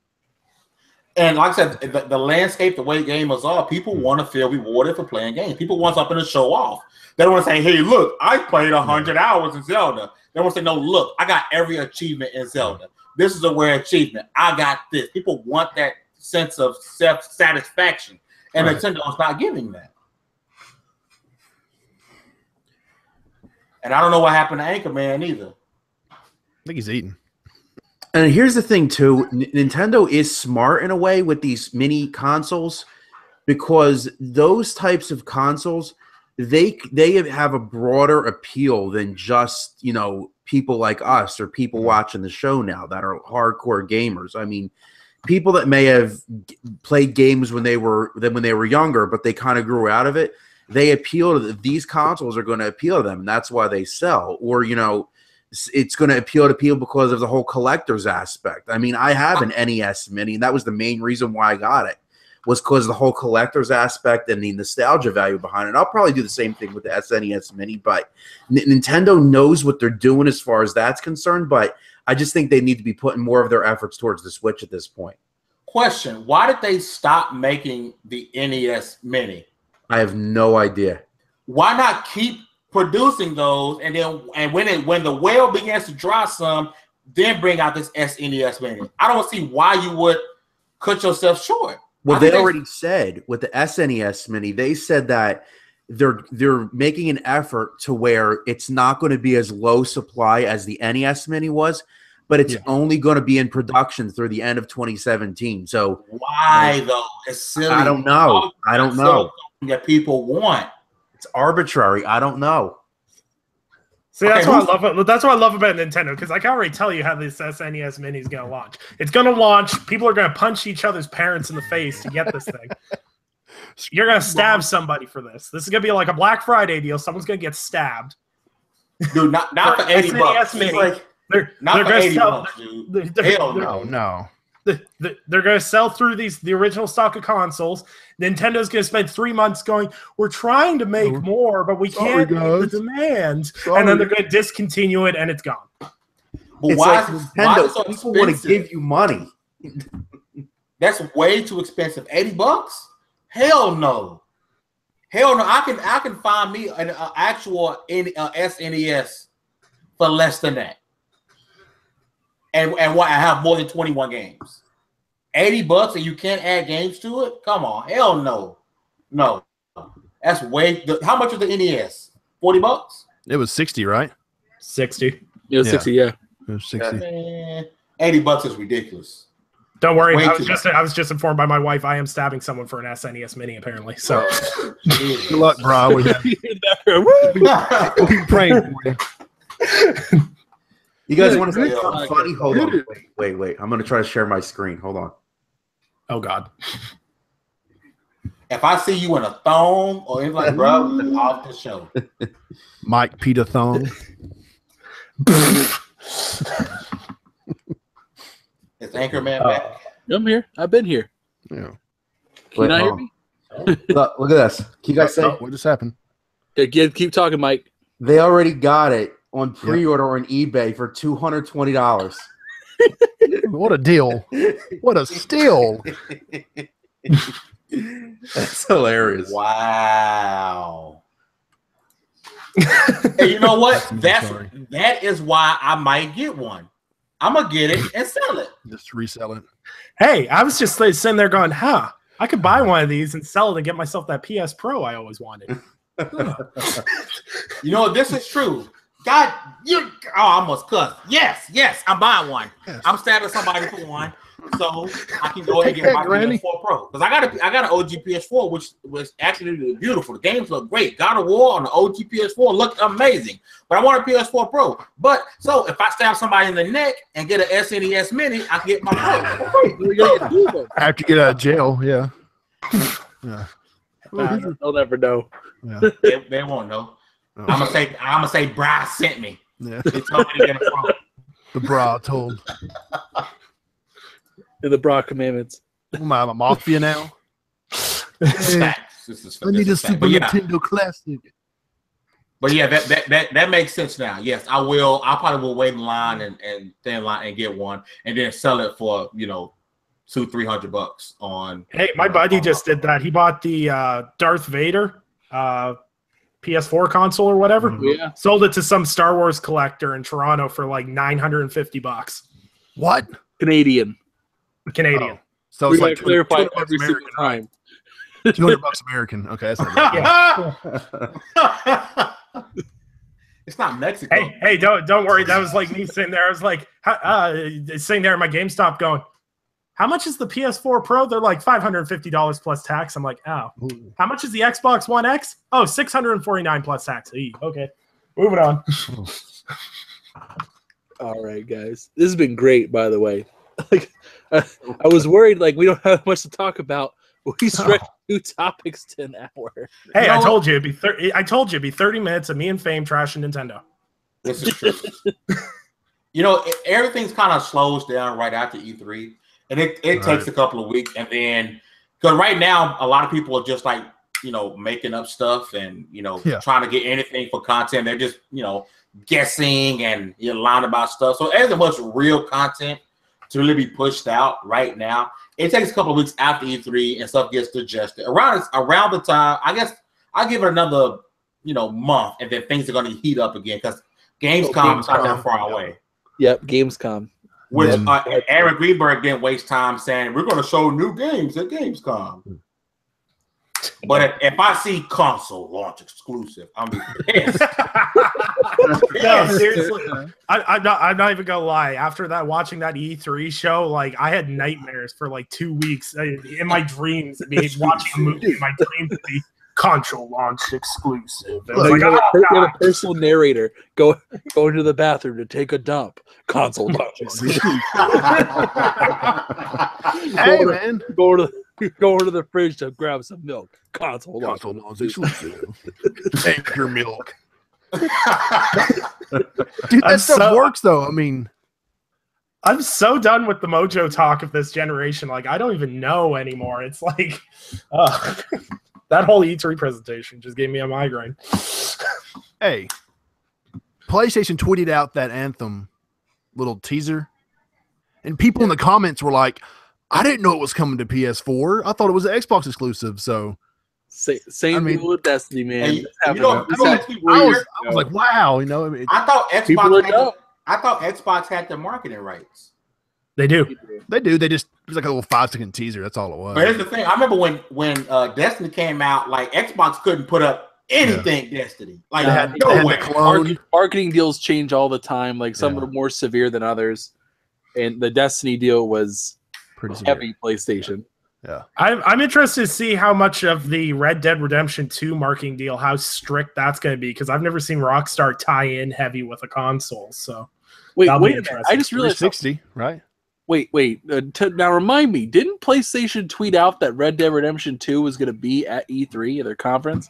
And like I said, the landscape, the way gamers are, people want to feel rewarded for playing games. People want something to show off. They don't want to say, hey, look, I played 100 hours in Zelda. They want to say, no, look, I got every achievement in Zelda. This is a rare achievement. I got this. People want that sense of self-satisfaction. And Nintendo's not giving that. And I don't know what happened to Anchorman either. I think he's eating. And here's the thing, too. Nintendo is smart in a way with these mini consoles because those types of consoles, they have a broader appeal than just, you know, people like us or people watching the show now that are hardcore gamers. I mean, people that may have played games when they were younger, but they kind of grew out of it. They appeal to these consoles are going to appeal to them, and that's why they sell. Or, you know, it's going to appeal to people because of the whole collector's aspect. I mean, I have an NES Mini, and that was the main reason why I got it, was because of the whole collector's aspect and the nostalgia value behind it. I'll probably do the same thing with the SNES Mini, but Nintendo knows what they're doing as far as that's concerned, but I just think they need to be putting more of their efforts towards the Switch at this point. Question, why did they stop making the NES Mini? I have no idea. Why not keep producing those, and then when the well begins to dry some, then bring out this SNES Mini? I don't see why you would cut yourself short. Well, they already said with the SNES Mini, they said that they're making an effort to where it's not going to be as low supply as the NES Mini was, but it's only going to be in production through the end of 2017. So why though? It's silly. I don't know. I don't know. That people want. It's arbitrary. I don't know. See, that's what I love. That's what I love about Nintendo, because I can already tell you how this SNES Mini is going to launch. It's going to launch. People are going to punch each other's parents in the face to get this thing. You're going to stab somebody for this. This is going to be like a Black Friday deal. Someone's going to get stabbed. Dude, not for $80. Mini. Like, not for $80, dude. Hell no. They're going to sell through the original stock of consoles. Nintendo's going to spend 3 months going, we're trying to make more, but we can't meet the demand. And then they're going to discontinue it, and it's gone. But why is it so people want to give you money. That's way too expensive. $80? Hell no. Hell no. I can find me an actual SNES for less than that. And what, I have more than 21 games. $80 and you can't add games to it? Come on. Hell no. No. That's way. How much was the NES? $40? It was 60, right? 60. It was 60, yeah. It was 60. Man, $80 is ridiculous. Don't worry. I was just informed by my wife I am stabbing someone for an SNES Mini, apparently. So good luck, Brah. We'll be praying for you. You guys want to see something funny? Hold on. Wait. I'm going to try to share my screen. Hold on. Oh, God. If I see you in a thong or anything like, bro, it's off the show. Mike Peter Thong. Is Anchorman back? I'm here. I've been here. Yeah. Can you not hear me? Look at this. Can you guys say? What just happened? Okay, keep talking, Mike. They already got it on pre-order on eBay for $220. What a deal. What a steal. That's hilarious. Wow. Hey, you know what? That is why I might get one. I'm going to get it and sell it. Just resell it. Hey, I was just sitting there going, I could buy one of these and sell it and get myself that PS Pro I always wanted. You know, this is true. God, I almost cussed. Yes, I'm buying one. Yes. I'm stabbing somebody for one, so I can go ahead and get my PS4 Pro. Because I got an OG PS4, which was actually beautiful. The games look great. God of War on the OG PS4 looked amazing. But I want a PS4 Pro. But so if I stab somebody in the neck and get an SNES Mini, I can get my Pro. I have to get out of jail. Yeah. They'll never know. Yeah. They won't know. Oh. I'm gonna say Brah sent me. Yeah. He told me to get a Pro. The Brah told. The Brah commandments. Am I a mafia now? I need a Super Nintendo Classic. But yeah, that makes sense now. Yes, I will. I probably will wait in line and stay in line and get one, and then sell it for $200-300 on. Hey, my buddy just did that. He bought the Darth Vader PS4 console or whatever. Yeah. Sold it to some Star Wars collector in Toronto for like $950. What? Canadian. Canadian. Oh. So We it's gotta like clarify $200 every single American. time. $200 American. Okay, that's not bad. Yeah. It's not Mexico. Hey, don't worry. That was like me sitting there. I was like, sitting there at my GameStop going, how much is the PS4 Pro? They're like $550 plus tax. I'm like, oh. Ooh. How much is the Xbox One X? Oh, $649 plus tax. Okay, moving on. All right, guys. This has been great, by the way. Like, I was worried, like, we don't have much to talk about. We stretched 2 topics to an hour. Hey, No. I told you it'd be 30. I told you it'd be 30 minutes of me and Fame trashing Nintendo. This is true. Everything's kind of slows down right after E3, and it takes a couple of weeks, and then because right now a lot of people are just like making up stuff and trying to get anything for content. They're just guessing and lying about stuff. So there isn't much real content to really be pushed out right now. It takes a couple of weeks after E3 and stuff gets digested. Around the time, I guess I'll give it another month, and then things are going to heat up again because Gamescom is not that far away. Yep, Gamescom. Which Aaron Greenberg didn't waste time saying we're going to show new games at Gamescom. But if I see console launch exclusive, I'm pissed. No, seriously, I'm not even gonna lie. After that, watching that E3 show, like I had nightmares for like 2 weeks in my dreams. Watching a movie in my dreams would be console launch exclusive. It was Like, like, you have a personal narrator go into the bathroom to take a dump. Console launch exclusive. Hey, man. Go to the fridge to grab some milk. Console launch. Anchor milk. Dude, that stuff works though. I mean, I'm so done with the mojo talk of this generation. Like, I don't even know anymore. It's like, that whole E3 presentation just gave me a migraine. hey, PlayStation tweeted out that Anthem little teaser, and people in the comments were like, I didn't know it was coming to PS4. I thought it was an Xbox exclusive. So same deal with Destiny, man. I was like, wow, I thought Xbox had the marketing rights. They do. They do. It was like a little 5-second teaser. That's all it was. But here's the thing. I remember when Destiny came out, like Xbox couldn't put up anything Destiny. Like They had no the way. clone. Marketing deals change all the time. Like some are more severe than others, and the Destiny deal was Pretty severe. heavy PlayStation. Yeah, I'm interested to see how much of the Red Dead Redemption 2 marketing deal, how strict that's going to be, because I've never seen Rockstar tie in heavy with a console. So wait that'll a be minute. interesting. I just realized. 360, right? Wait. Now remind me, didn't PlayStation tweet out that Red Dead Redemption 2 was going to be at E3 at their conference?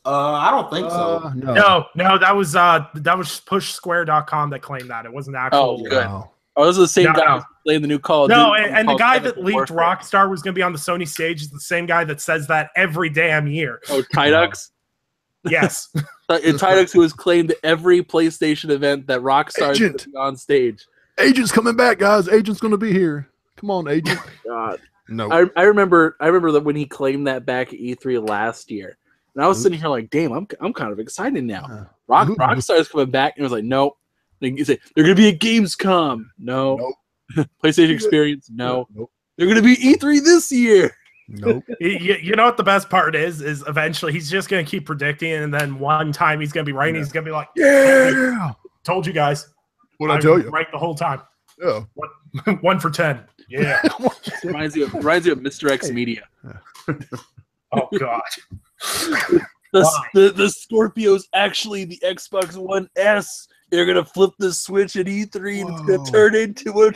I don't think so. No. No, that was PushSquare.com that claimed that. It wasn't actual. Oh, good. Oh, this is the same guy who's playing the new Call of Duty. No, and the guy that leaked Warfare. Rockstar was going to be on the Sony stage is the same guy that says that every damn year. Oh, Tidux? Yes. Tidux, who has claimed every PlayStation event that Rockstar is going to be on stage. Agent's coming back, guys. Agent's going to be here. Come on, Agent. God. No. I remember that when he claimed that back at E3 last year. And I was sitting here like, damn, I'm kind of excited now. Rockstar's coming back, and it was like, nope. You say they're gonna be at Gamescom. No. Nope. PlayStation Experience. No. Nope. They're gonna be E3 this year. Nope. You know what the best part is eventually he's just gonna keep predicting, and then one time he's gonna be right, and he's gonna be like, Yeah. Told you guys. What'd I tell you? Right the whole time. Yeah. 1 for 10. Yeah. reminds you of Mr. X Media. Oh God. The Scorpio's actually the Xbox One S. They're gonna flip the switch at E3 and it's gonna turn into a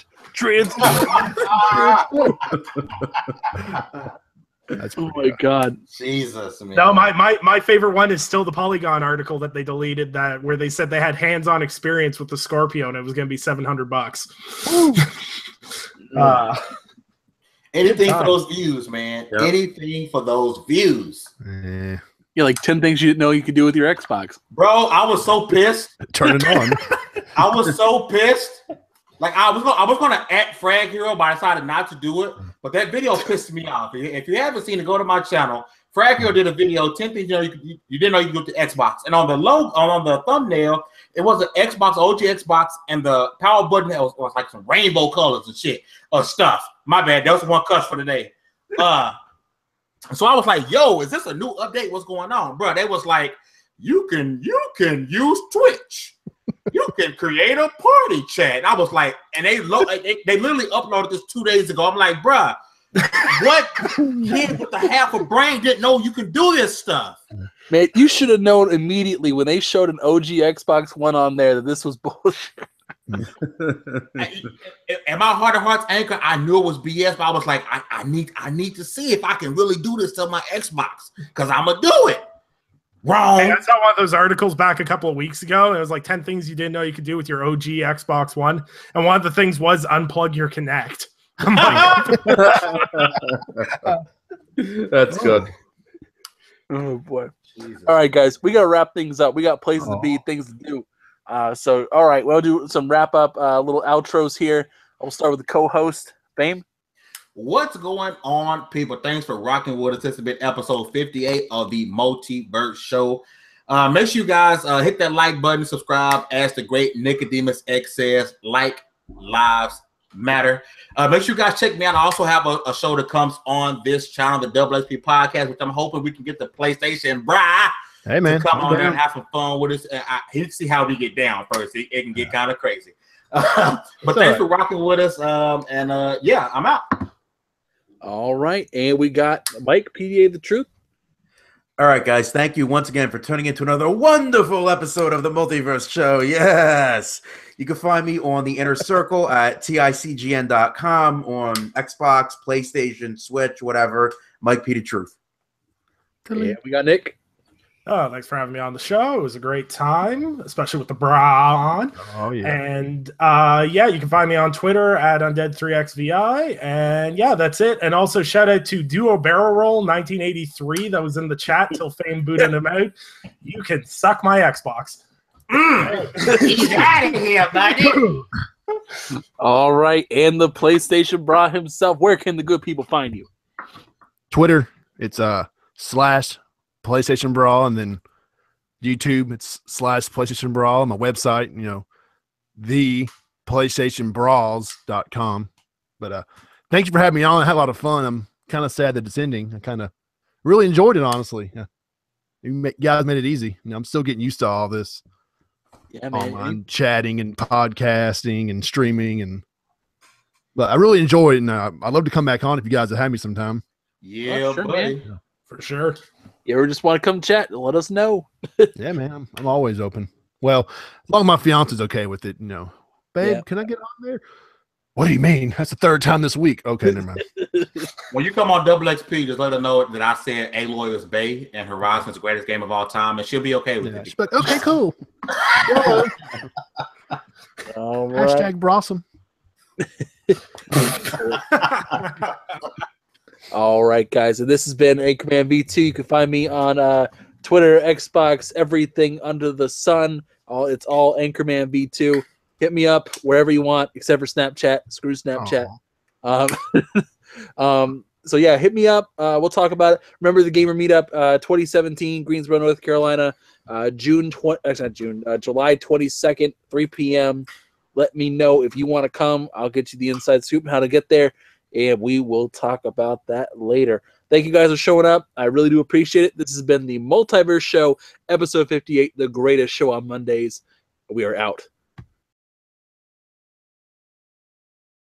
Oh my God. Jesus, man. No, my favorite one is still the Polygon article that they deleted, that where they said they had hands-on experience with the Scorpio and it was gonna be $700. Anything for those views, man. Yep. Anything for those views. Yeah, like 10 things you didn't know you could do with your Xbox. Bro, I was so pissed. Turn it on. I was so pissed Like I was gonna at Frag Hero, but I decided not to do it. But that video pissed me off. If you haven't seen it, go to my channel. Frag Hero did a video 10 things you didn't know you could do to Xbox, and on the logo, on the thumbnail, it was an Xbox, OG Xbox, and the power button that was like some rainbow colors and shit or stuff. My bad. That was one cuss for the day. So I was like, "Yo, is this a new update? What's going on, bro?" They was like, "You can use Twitch." You can create a party chat. And I was like, and they literally uploaded this 2 days ago. I'm like, bruh, what kid with a half a brain didn't know you can do this stuff? Man, you should have known immediately when they showed an OG Xbox One on there that this was bullshit. In my heart of hearts, Anchor, I knew it was BS, but I was like, I need to see if I can really do this to my Xbox because I'm gonna do it. Wrong. Hey, I saw one of those articles back a couple of weeks ago. It was like 10 things you didn't know you could do with your OG Xbox One. And one of the things was unplug your Kinect. I'm like, That's good. Oh, boy. Jesus. All right, guys. We got to wrap things up. We got places to be, things to do. So, all right. We'll do some wrap-up little outros here. I'll start with the co-host, Fame. What's going on, people? Thanks for rocking with us. This has been episode 58 of the Multiverse Show. Make sure you guys hit that like button, subscribe. As the great Nicodemus X says, like lives matter. Make sure you guys check me out. I also have a show that comes on this channel, the Double XP Podcast, which I'm hoping we can get the PlayStation Brah to come on there and have some fun with us. Let's see how we get down first. It can get kind of crazy. But thanks for rocking with us. Yeah, I'm out. All right, and we got Mike, PDA the Truth. All right, guys, thank you once again for tuning into another wonderful episode of the Multiverse Show. Yes! You can find me on the Inner Circle at ticgn.com, on Xbox, PlayStation, Switch, whatever. Mike P. the Truth. Yeah, we got Nick. Oh, thanks for having me on the show. It was a great time, especially with the Brah on. Oh, yeah. And yeah, you can find me on Twitter at Undead3XVI. And yeah, that's it. And also shout out to Duo Barrel Roll 1983 that was in the chat till Fame booted him out. You can suck my Xbox. He's out of here, buddy. All right, and the PlayStation Brah himself. Where can the good people find you? Twitter, it's /PlayStation Brawl, and then YouTube, it's /PlayStation Brawl. My website, the PlayStationBrawls.com. But thank you for having me on. I had a lot of fun. I'm kind of sad that it's ending. I kind of really enjoyed it, honestly. You guys made it easy. I'm still getting used to all this. Yeah, man. Online chatting and podcasting and streaming, but I really enjoy it, and I'd love to come back on if you guys would have me sometime. Yeah, sure, buddy. Man. For sure. You ever just want to come chat? Let us know. Yeah, man. I'm always open. Well, as long as my fiance's okay with it, babe, Yeah. Can I get on there? What do you mean? That's the third time this week. Okay, never mind. When you come on Double XP, just let her know that I said Aloy is Bay and Horizon's the greatest game of all time, and she'll be okay with it. She's like, okay, cool. All right. Hashtag Brossom. All right, guys. And this has been Anchorman V2. You can find me on Twitter, Xbox, everything under the sun. It's all Anchorman V2. Hit me up wherever you want, except for Snapchat. Screw Snapchat. So yeah, hit me up. We'll talk about it. Remember the Gamer Meetup 2017, Greensboro, North Carolina, July 22nd, 3 p.m. Let me know if you want to come. I'll get you the inside scoop on how to get there, and we will talk about that later. Thank you guys for showing up. I really do appreciate it. This has been the Multiverse Show, episode 58, the greatest show on Mondays. We are out.